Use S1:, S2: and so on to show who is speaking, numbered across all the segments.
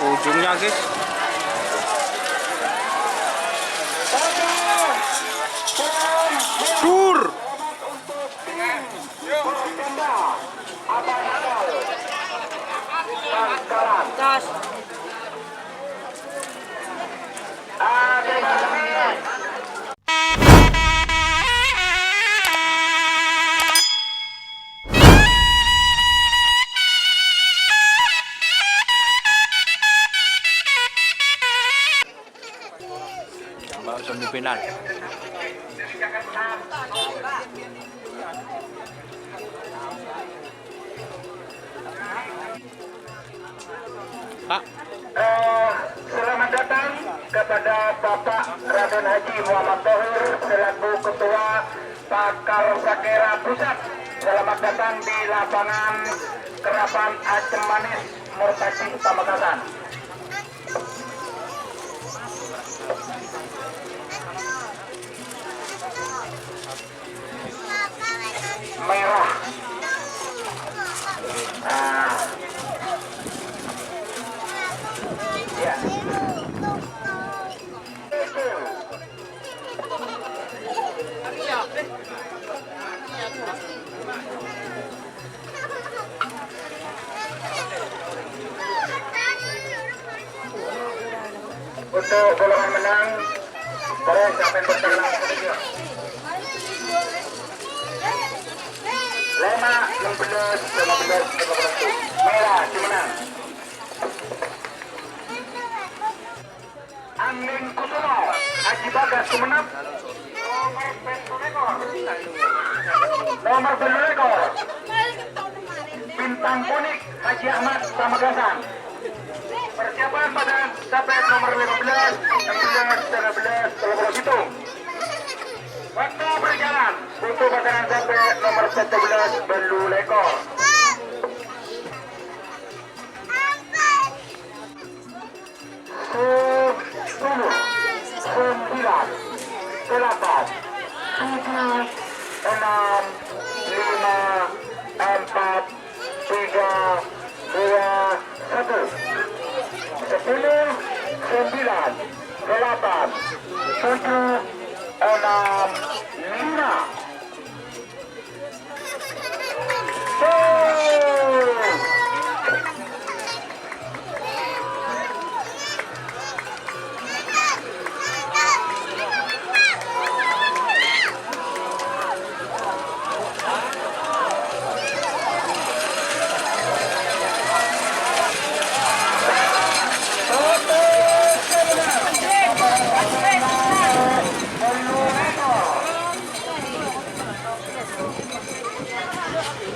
S1: ujungnya guys. Sur.
S2: Gas.
S1: Babak semifinal. Pak.
S3: Selamat datang kepada Bapak Raden Haji Muhammad Thohir selaku Ketua Pakar Sakera Pusat. Selamat datang di lapangan Kerapan Acem Manis Murtacing Pamekasan. Merah. Ya. Untuk golongan menang, boleh siapa yang berterang kemudian. 5, 16, 15, 15. Merah, dimenang. Angin Kusumo, Haji Bagas Sumenep. Nomor ekor. Bintang Kunik, Haji Ahmad Pamekasan. Persiapan pada sampai nomor 15, 16, 17, kalau hitung. Waktu berjalan untuk pasangan sampai nomor 17 Belu Lekor. 10, 9, 8, 7, 6, 5, 4, 3, 2, 1. 10, 9, 8, 7, 6, 5.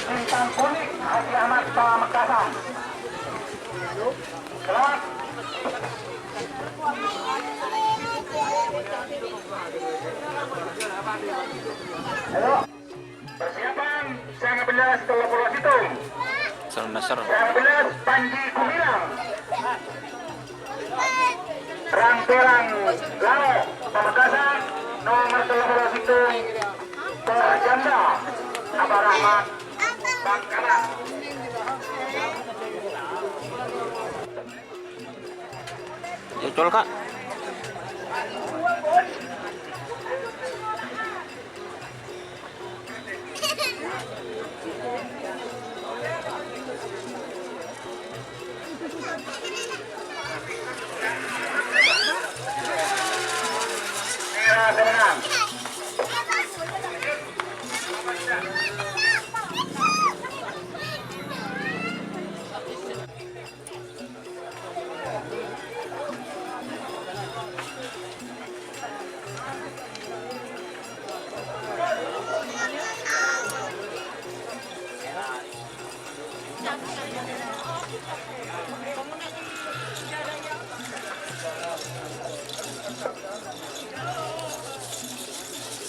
S3: Bintang Kuning Haji Ahmad Pamekasan. Selamat. Halo. Persiapan Sang 11 Tolo Pulau Situng.
S1: Sang Nasr.
S3: Sang 11 Panji Gumilang. Rangterang Lao Pamekasan. Nomor Tolo Pulau Situng. Terjanda Abah Rahmat Bangkalan.
S1: Ya col kak.
S3: Merah kemenang.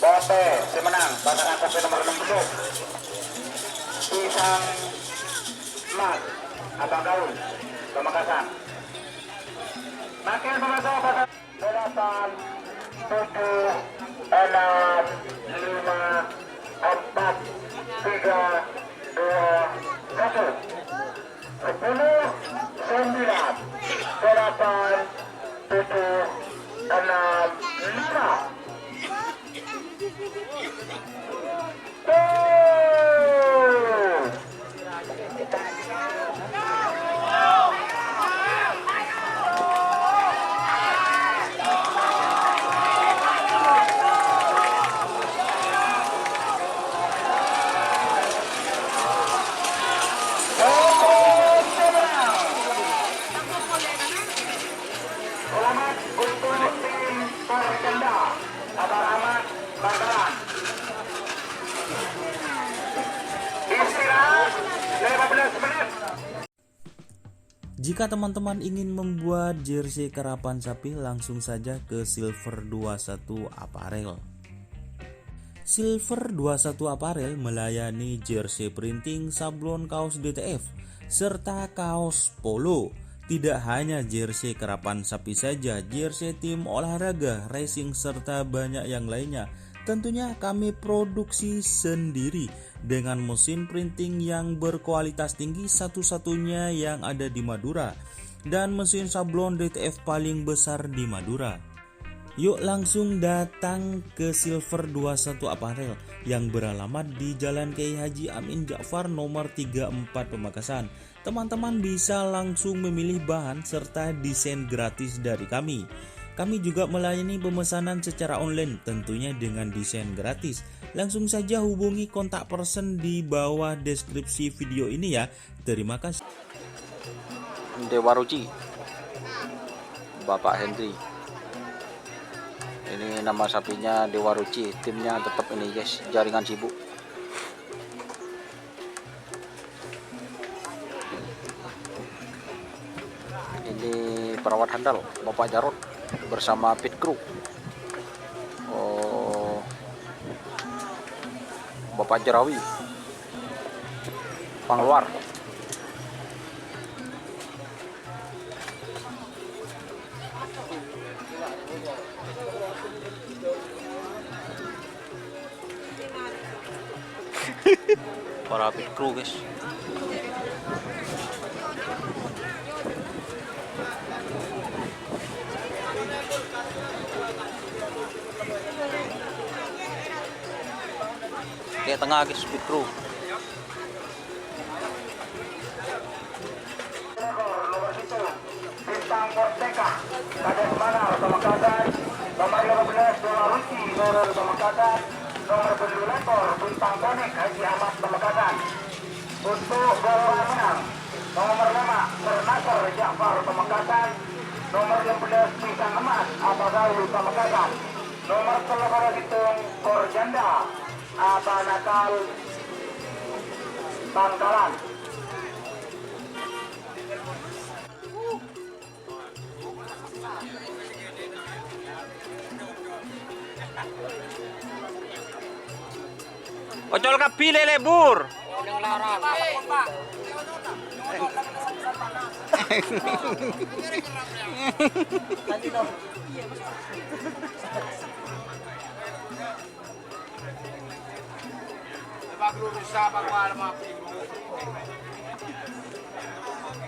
S3: Bote, si menang, pasangan kopi nomor 60. Pisang Mas, Abang Gaul, Pamekasan. Makin pemirsa pasangan 8, 7, 6, 5, 4, 3, 2, 1. 10, 9, tujuh, enam, lima. Selamat untuk tim Porjanda Abah Rahmat Bangkalan. Istirahat 15 menit.
S2: Jika teman-teman ingin membuat jersey karapan sapi, langsung saja ke Silver 21 Apparel. Silver 21 Apparel melayani jersey printing, sablon kaos DTF, serta kaos polo. Tidak hanya jersey karapan sapi saja, jersey tim olahraga, racing, serta banyak yang lainnya. Tentunya kami produksi sendiri dengan mesin printing yang berkualitas tinggi, satu-satunya yang ada di Madura, dan mesin sablon DTF paling besar di Madura. Yuk langsung datang ke Silver 21 Apparel yang beralamat di Jalan Kiai Haji Amin Ja'far nomor 34 Pamekasan. Teman-teman bisa langsung memilih bahan serta desain gratis dari kami. Kami juga melayani pemesanan secara online, tentunya dengan desain gratis. Langsung saja hubungi kontak person di bawah deskripsi video ini ya. Terima kasih.
S1: Dewa Ruci, Bapak Henry. Ini nama sapinya Dewa Ruci. Timnya tetap ini guys, Jaringan Sibuk. Ini perawat handal Bapak Jarot bersama pit crew. Oh, Bapak Jerawi Pangluar. Para pit crew guys. Kayak tengah guys, pit crew.
S3: Nomor 1 Bintang Merdeka Kades Manal Pamekasan. Nomor 15 Dewa Ruci Nurul Pamekasan. Nomor 7 Lekor Bintang Bonek Haji Ahmad Pamekasan. Untuk golongan menang nomor 5 Bernasar Ja'far Pamekasan. Nomor 16 Pisang Emas Abah Gaul Pamekasan. Nomor 11 hitung Porjanda Abah Nakal Bangkalan.
S1: Ocol kapile lebur.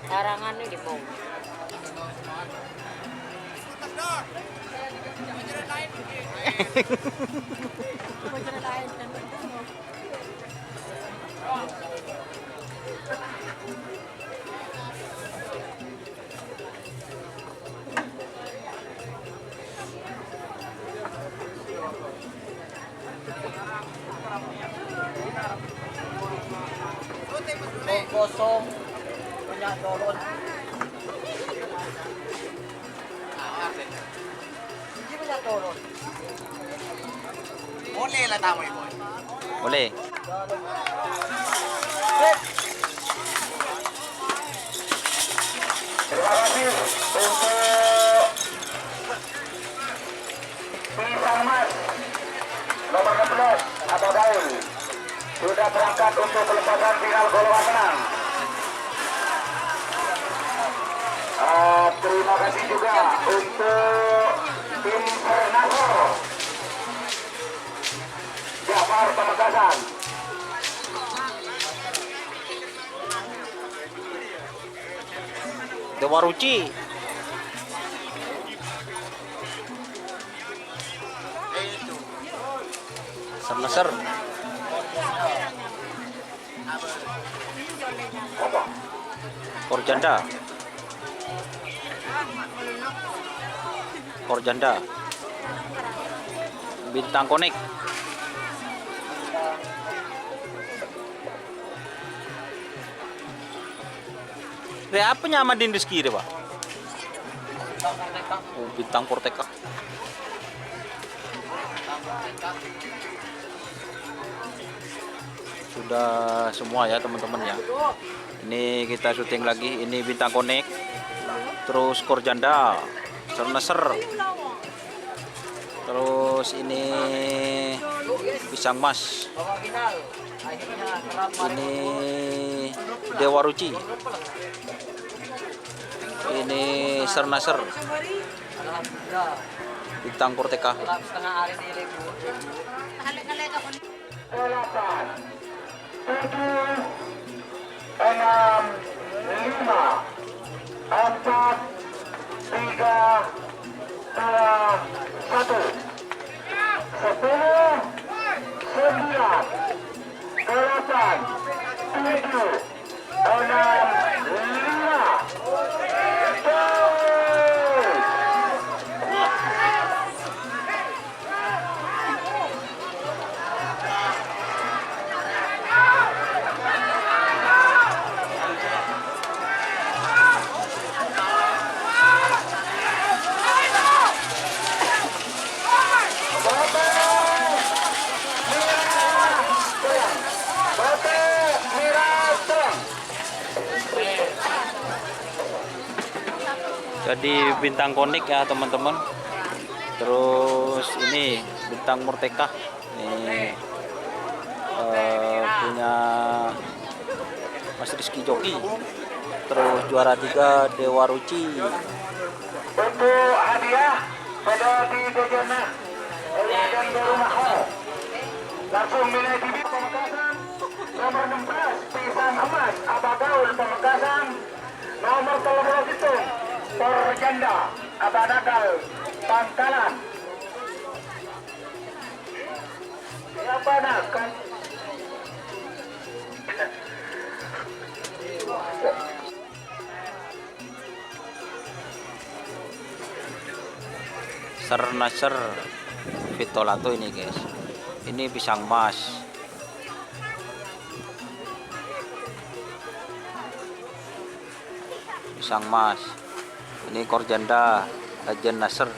S4: Larangan nih di bawah. Kosong punya turun. Hindi punya turun. Boleh lah tama ibu.
S1: Boleh.
S3: Terima kasih untuk Pisang Emas nomor 16 Abah Gaul sudah berangkat untuk pelepasan final golongan menang. Terima kasih juga untuk tim Bernasar Ja'far Pamekasan.
S1: Dewa Ruci. Nasr. Korjanda. Korjanda. Bintang Konik. Apa nyamadin Rizky deh, Pak? Oh, Bintang Porteka. Sudah semua ya teman-teman ya. Ini kita syuting lagi. Ini Bintang Konik. Terus Korjanda, Nasr. Terus ini Pisang Mas. Ini Dewa Ruci. Ini Nasr. Bintang Porteka.
S3: 8, 7, 6, 5, 4, 3, 2, 1. 10, 9, 8, 7, 6, 5.
S1: Jadi Bintang Konik ya teman-teman. Terus ini Bintang Murteka. Ini punya Mas Rizky Joki. Terus juara 3 Dewa Ruci.
S3: Untuk hadiah pada di Dejana dan Rumah langsung nilai TV Pamekasan nomor 16 Pisang Emas Abagaul Pamekasan, nomor 13 itu Korjanda Abadakal Pangkalan. Siapa nak kan?
S1: Nasr Vitolato ini guys. Ini Pisang Mas. Pisang Mas. Ini Korjanda Legend Nasr.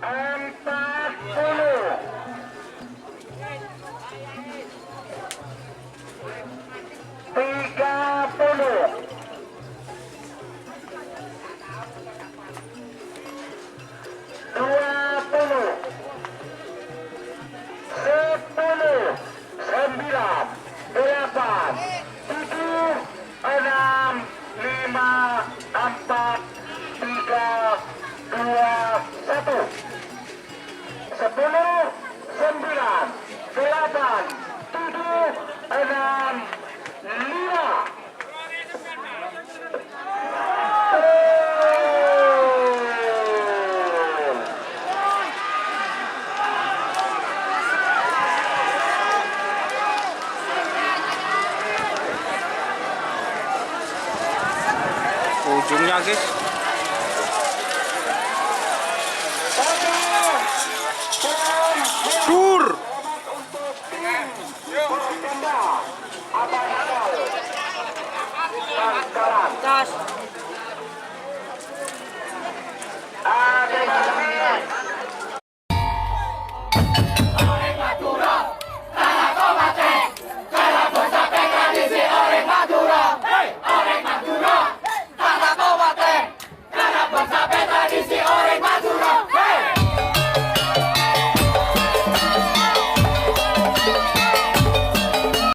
S3: Empat puluh, 30, 20, 10, 9, 8, 7, 6, 5, 4, 3, 2, 1. 10, 9, 8, 7, 6, 5.
S1: Ujungnya guys.